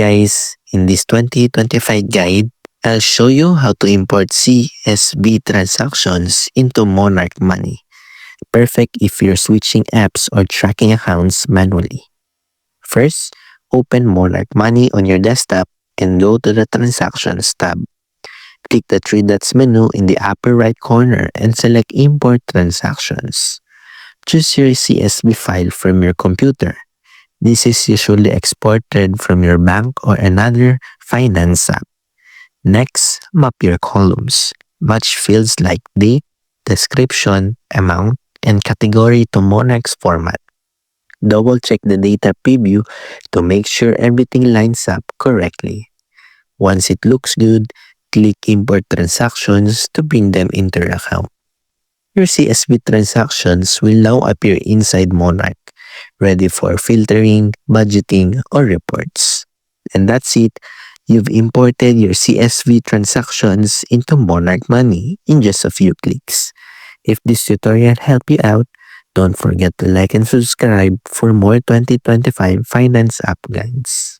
Guys, in this 2025 guide, I'll show you how to import CSV transactions into Monarch Money. Perfect if you're switching apps or tracking accounts manually. First, open Monarch Money on your desktop and go to the Transactions tab. Click the three dots menu in the upper right corner and select Import Transactions. Choose your CSV file from your computer. This is usually exported from your bank or another finance app. Next, map your columns. Match fields like date, description, amount, and category to Monarch's format. Double-check the data preview to make sure everything lines up correctly. Once it looks good, click Import Transactions to bring them into your account. Your CSV transactions will now appear inside Monarch, ready for filtering, budgeting, or reports. And that's it. You've imported your CSV transactions into Monarch Money in just a few clicks. If this tutorial helped you out, don't forget to like and subscribe for more 2025 finance app guides.